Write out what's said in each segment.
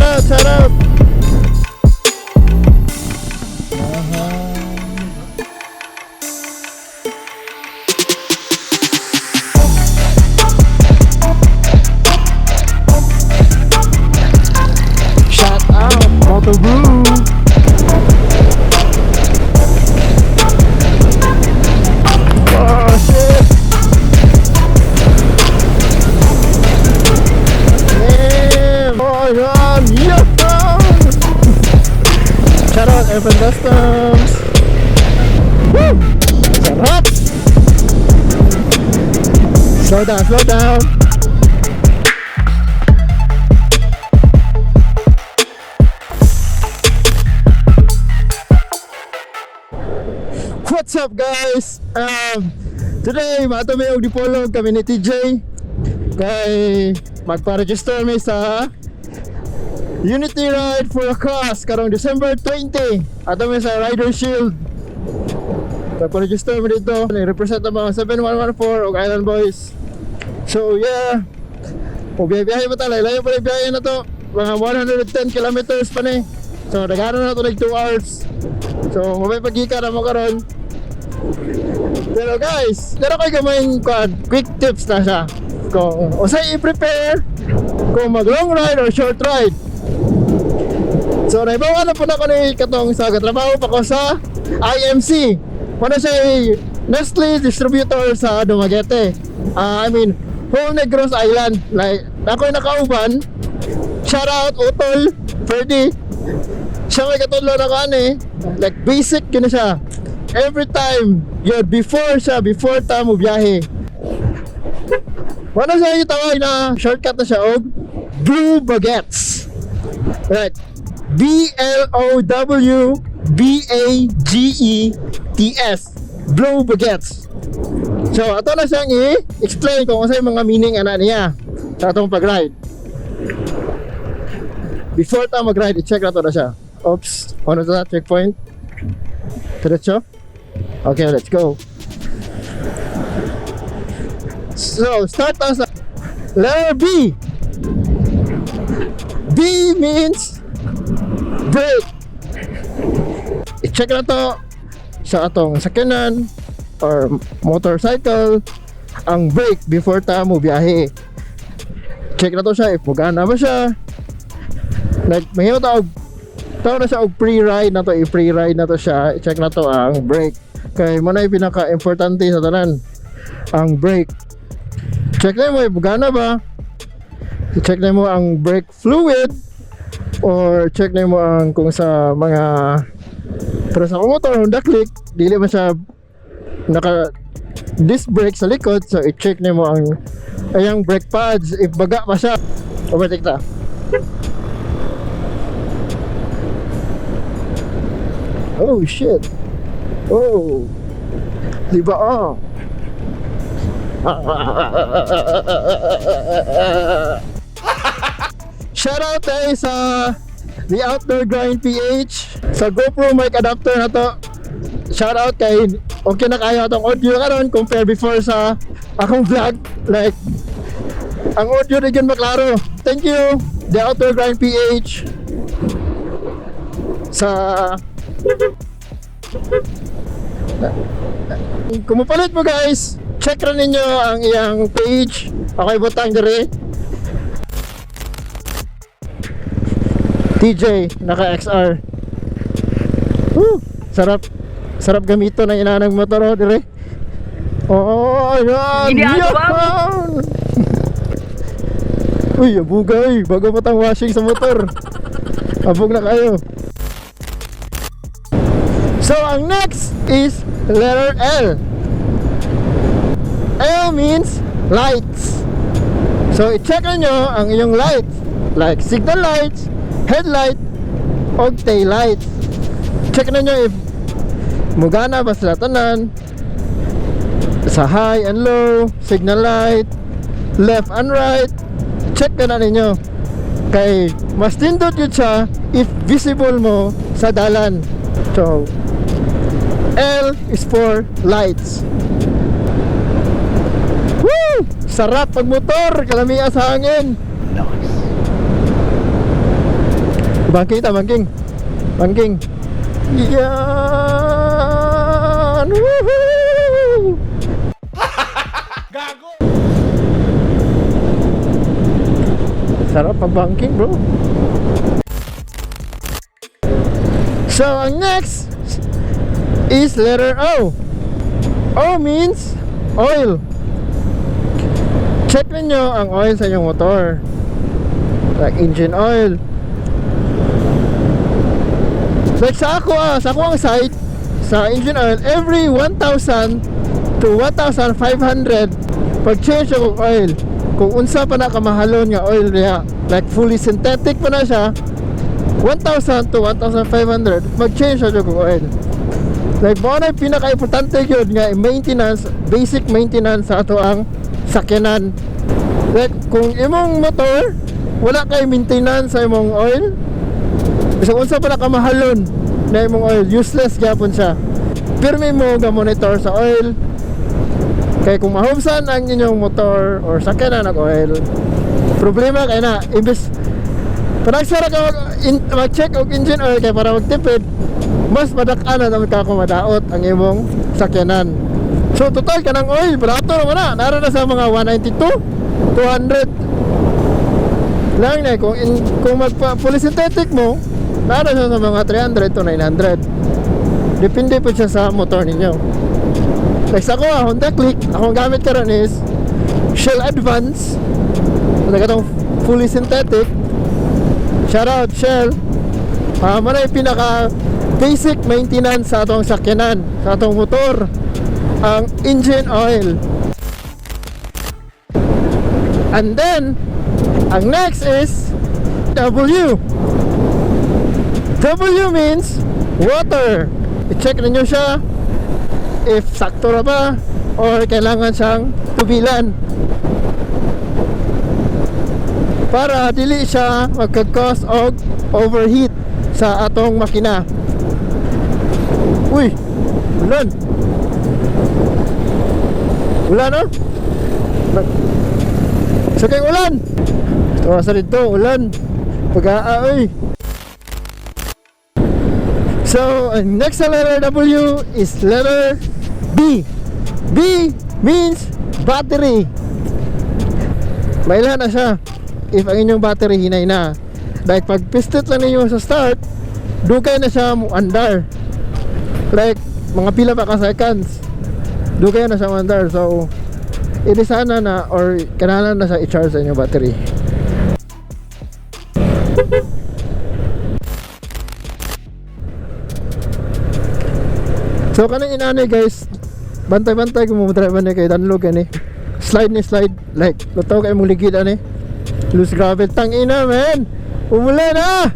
Shout out, shout out. Shout out, Moto Brew. Oh shit. Damn. Oh god, yeah. Shout out Urban Customs. Woo! Sarap. Slow down, slow down. What's up guys? Today matami og DIPOLOG kami ni TJ kay magpa-register mi sa Unity Ride for a Cause karong December 20. Ato mi sa Rider Shield. Magpa-register mi dito. Represent ang mga 7114 og Island Boys. So yeah, biyahe pa tayo. Layo pa rin biyahe na to. Mga 110 kilometers pa ni. So nagharan na to like 2 hours. So mabay pagkika na mo karon. Pero guys, pero kayo gamayng quick tips na siya kung usay i-prepare kung mag long ride or short ride. So naibawa na po na ko ni katong sa katrabaho pa ko sa IMC. Muna siya Nestle distributor sa Dumaguete. I mean whole Negros Island. Like ako'y nakauban. Shout out Utol Ferdy. Siya may katulong na kani. Like basic yun na siya. Every time yun, before ta mo biyahe. Wala siya yung tawag na shortcut na siya og Blue Baguettes. Right, BLOWBAGETS, Blue Baguettes. So ato na siyang i-explain kung ano yung mga meaning ana niya sa atong pag-ride. Before ta mag-ride, i-check na to na siya. Oops, ano to na checkpoint? Diretso? Okay, let's go. So, start us letter B. B means brake. I-check na to sa atong sakyanan or motorcycle ang brake before ta mo biyahe. Check na to siya if mugana ba siya. Like, may tawag na siya og pre-ride na to, i-pre-ride na to siya. I-check na to ang brake. Kaya mo na yung pinaka-importante sa tanan, ang brake. Check na mo, bugana ba? I-check na mo ang brake fluid, or check na mo ang kung sa mga, pero sa motor, Honda Click, dili ba siya naka disc brake sa likod. So i-check na mo ang ayang brake pads, if baga pa siya. Overtake ta. Oh shit. Oh, diba Shout out tayo sa The Outdoor Grind PH sa GoPro mic adapter na to. Shout out kay okay na kayo atong audio karon compare before sa akong vlog. Like ang audio na dyan maklaro. Thank you The Outdoor Grind PH sa kung mapalit mo guys, check rin ninyo ang iyang page. Okay, butang dire TJ naka XR. Sarap gamito ng inanang motor dire. Oh, yan. Uy, abugay, bago patang washing sa motor. Abog na kayo. So ang next is letter L. L means lights. So i-check nyo ang iyong lights, like signal lights, headlight, o tail lights. Check na nyo if mugana ba sila tanan sa high and low, signal light, left and right. Check na ninyo kay mas tindot yun siya if visible mo sa dalan. So L is for lights. Woo! Sarap pag motor, kalamian sa hangin. Nice. Banking ta, banking. Banking. Yan! Woohoo! Gago! Sarap pag banking, bro. So, ang next is letter O. O means oil. Check ninyo ang oil sa inyong motor. Like engine oil. Like sa ako ang site, sa engine oil, every 1,000 to 1,500 pag change ako oil. Kung unsa pa na kamahalon nga oil niya, like fully synthetic pa na siya, 1,000 to 1,500 mag-change ako kung oil. Like mo na pinaka-importante yun nga maintenance, basic maintenance sa ato ang sakyanan. Like kung imong motor wala kay maintenance sa imong oil, so unsa pa na kamahalon na imong oil, useless gyapon siya. Pirmi mo ga monitor sa oil. Kay kung mahubsan ang inyong motor or sakyanan ng oil, problema kay na imbes panagsara ka mag-check og engine oil kay para magtipid, mas madak-ana na magkakumadaot ang imong sakyanan. So total ka ng oil barato naman na nara na sa mga 192 200 lang na. Kung magpa fully synthetic mo, nara siya sa mga 300 to 900. Depende po siya sa motor ninyo. Like sa ako, Honda Click, akong gamit karon is Shell Advance. So itong fully synthetic. Shout out Shell. Muna yung pinaka basic maintenance sa atong sakyanan, sa atong motor, ang engine oil. And then ang next is W. W means water. I-check ninyo siya if sakto na ba or kailangan siyang tubilan para dili siya magka-cause og overheat sa atong makina. Uy, ulan. Ulan, no? So kay ulan. So sa dito ulan. Pag-aaoy. So next sa letter W is letter B. B means battery. Mailan na siya if ang inyong battery hinay na. Like pag pistot lang ninyo sa start, dugay na siya muandar. Like mga pila pa ka seconds, dugay na siya muandar. So hindi sana na or kailangan na siya i-charge sa inyong battery. So kanang inani guys, bantay-bantay kung mo-drive man kay danlog ani. Slide ni slide like lutaw kay mong ligid ani. Loose gravel tang ina man. Umulan na.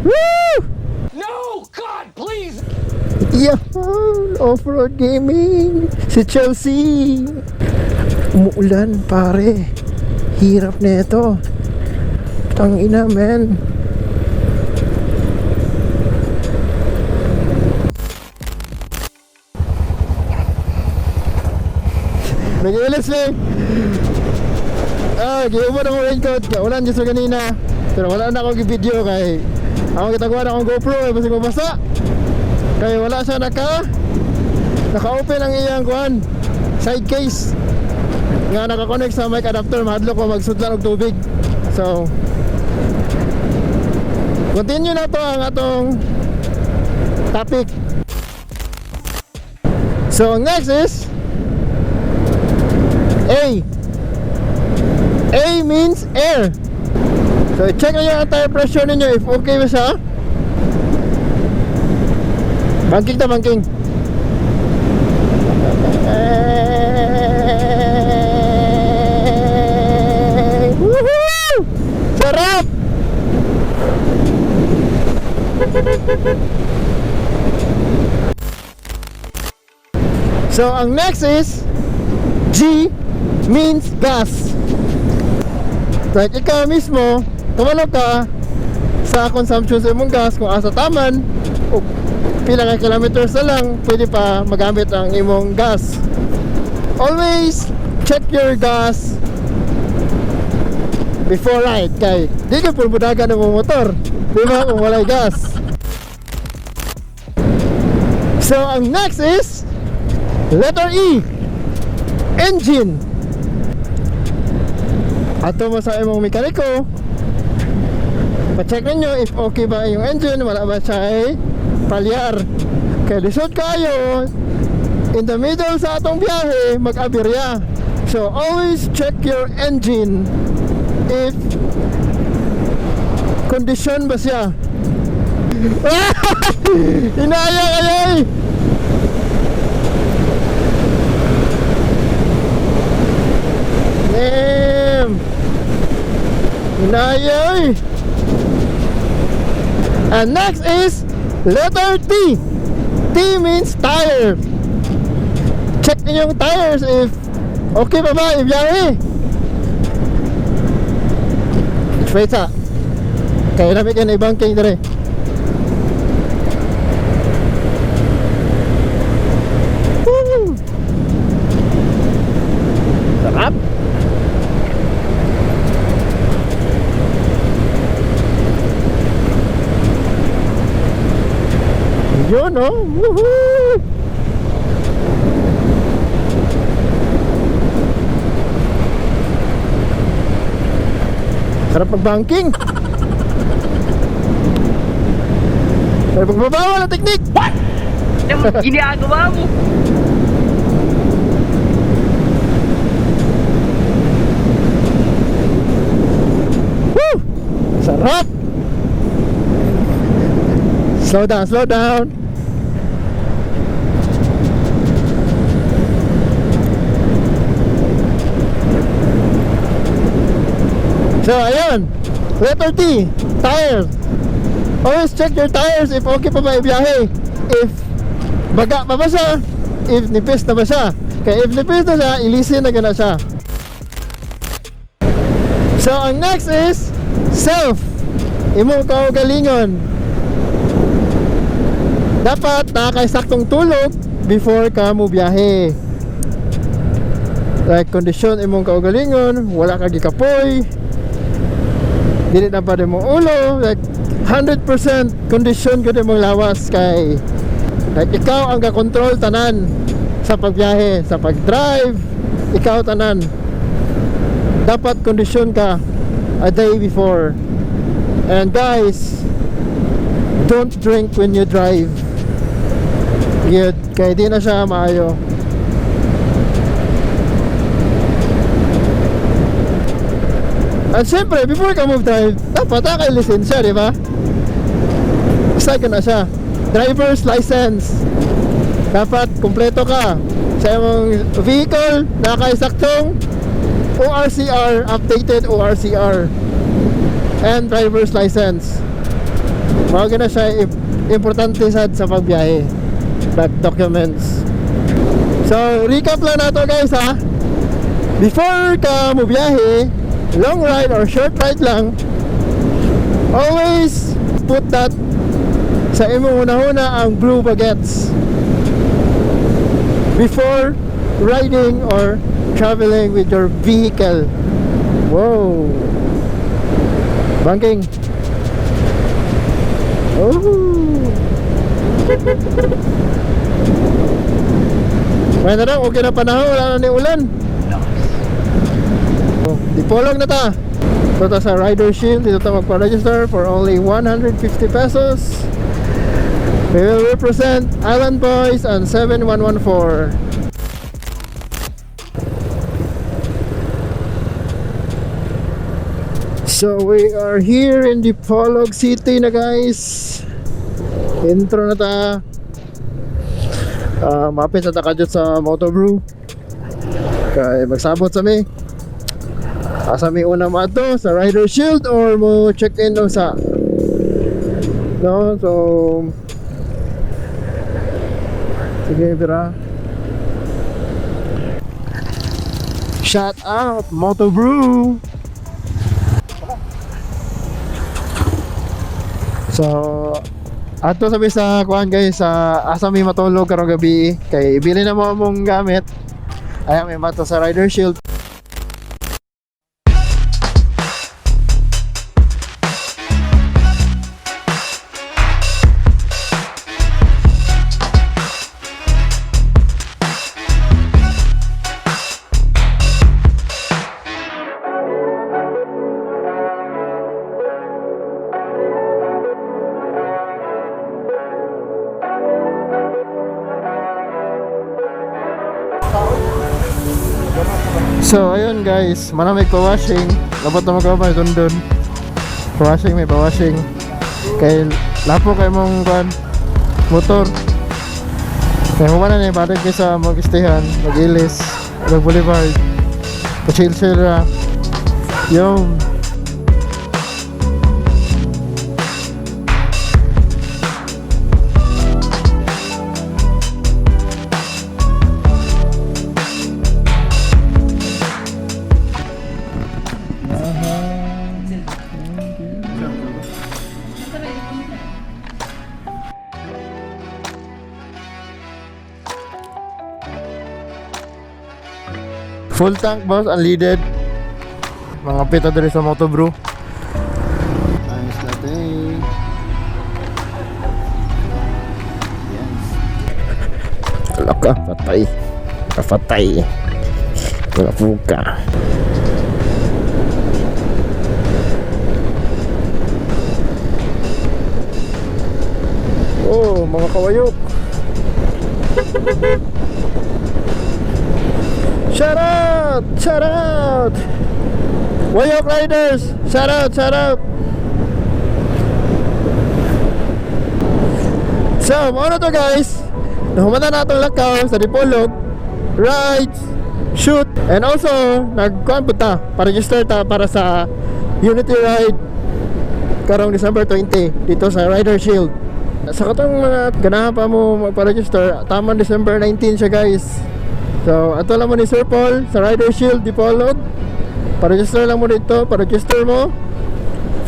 Woo! No! God, please! Yeah, off-road gaming si Chelsea. Umuulan pare. Hirap na ito. Tang ina man. Nag-iilis lang. Giubo na akong raincoat. Ulan dyan sa kanina. Pero wala na akong video kay ako kitagawa na akong GoPro eh basta mabasa. Kaya wala siya naka-open ang iyang kuhan side case nga naka-connect sa mic adapter. Mahadlok ko magsudlan og tubig. So continue na to ang atong topic. So next is A. A means air. So check na yung tire pressure ninyo if okay ba siya. Banking ta, banking. Woohoo! Sarap! So ang next is G means gas. Like ikaw mismo, tumalo ka sa consumption sa imong gas kung asa taman o pila nga kilometers na lang pwede pa magamit ang imong gas. Always check your gas before ride kay di ka pulbudagan ng motor, di ba, kung walay gas. So ang next is letter E, engine. Ato mo sa imong mekaniko, pa-check ninyo if okay ba yung engine, wala ba siya ay palyar. Kaya lisod kayo in the middle sa atong biyahe, mag-aberya. So always check your engine if condition ba siya. Inaya kayo. Damn. Inaya. And next is letter T. T means tire. Check niyo yung tires if okay pa ba ibiyahe. Straight sa. Kaya namin kayo na ibangking dire. Woo! Sarap. Yun, oh. Woohoo! Sarap mag-banking. Sarap magbabawa ng teknik. What? Ano ginagawa mo? Woo! Sarap. Slow down, slow down. So, ayan. Letter T, tires. Always check your tires if okay pa ba ibiyahe. If baga pa ba siya, if nipis na ba siya. Kaya if nipis na siya, ilisin na gana siya. So, ang next is self. Imong kaugalingon. Dapat nakakaisaktong tulog before ka mo biyahe. Like kondisyon imong kaugalingon, wala ka gikapoy, dili na pa rin mong ulo, like 100% kondisyon ko din mong lawas kay like ikaw ang kakontrol tanan sa pagbiyahe, sa pag-drive, ikaw tanan. Dapat kondisyon ka a day before. And guys, don't drink when you drive. Yun, kaya di na siya maayo. At syempre, before ka mag-drive, dapat kay lisensya, di ba? Basta ka na siya. Driver's license. Dapat kumpleto ka sa iyong vehicle, nakaisaktong ORCR, updated ORCR, and driver's license. Mga na siya importante sa pagbiyahe. That documents. So, recap lang nato guys ha. Before ka mo biyahe, long ride or short ride lang, always put that sa imong una-una ang blue baguettes before riding or traveling with your vehicle. Whoa! Banking. Oh! May na lang, okay na panahon, wala na ni ulan. Dipolog na ta. Ito ta sa rider shield. Dito ta magpa-register for only 150 pesos. We will represent Island Boys and 7114. So we are here in DIPOLOG City na guys. Intro na ta. Mapit sa takadyo sa Motobrew. Kaya magsabot sa mi. Asa may una mo ato sa rider shield or mo check in o sa no, so sige bira. Shout out Motobrew. So ato sabi sa kuan guys, sa asa may matulog karong gabi kay ibili na mo mong gamit. Ayan may mato sa rider shield. So ayun guys, manamig pa-washing. Dapat na magkabay doon. Pa-washing, may pa-washing. Kay lapo kay mong motor. Kaya huwag na badag kayo sa mag-istihan, mag-ilis, mag-boulevard, pa-chill-chill ra. Yung full tank boss, unleaded. Mga pita dali sa moto bro. Ayos natin. Yes. Alaka, patay. Kapatay. Wala puka. Oh, mga kawayok. Shout out! Shout out! Wayok Riders! Shout out! Shout out! So, ano to guys? Nahumatan na itong lakaw sa DIPOLOG, rides, shoot, and also nagkuhan po ta, pa-register ta para sa Unity Ride karong December 20 dito sa Rider Shield. Sa katong mga ganahan pa mo magpa-register, tamang December 19 siya guys. So, ato lang mo ni Sir Paul sa Rider Shield DIPOLOG. Pa-register lang mo dito, pa-register mo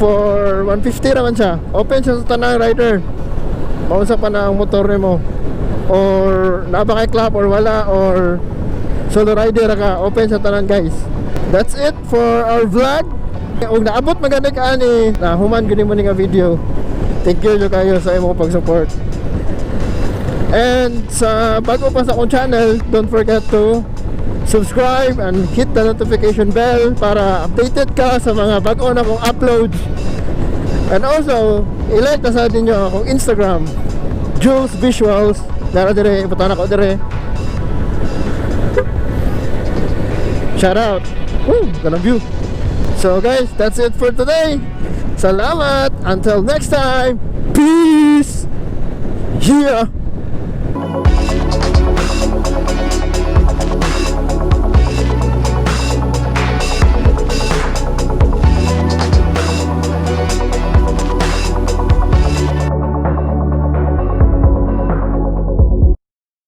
for 150 naman siya. Open siya sa tanang rider. Maunsa pa na ang motor mo. Or naba kay club or wala, or solo rider ka, open sa tanan guys. That's it for our vlog. Kung naabot maganda ka ani, na human gani mo ni nga video. Thank you kayo sa imong pag-support. And sa bago pa sa akong channel, don't forget to subscribe and hit the notification bell para updated ka sa mga bago na kong uploads. And also, i-like na sa atin nyo akong Instagram, Jules Visuals. Dara dire, iputan ako dire. Shout out. Woo, ganang view. So guys, that's it for today. Salamat. Until next time. Peace. Yeah.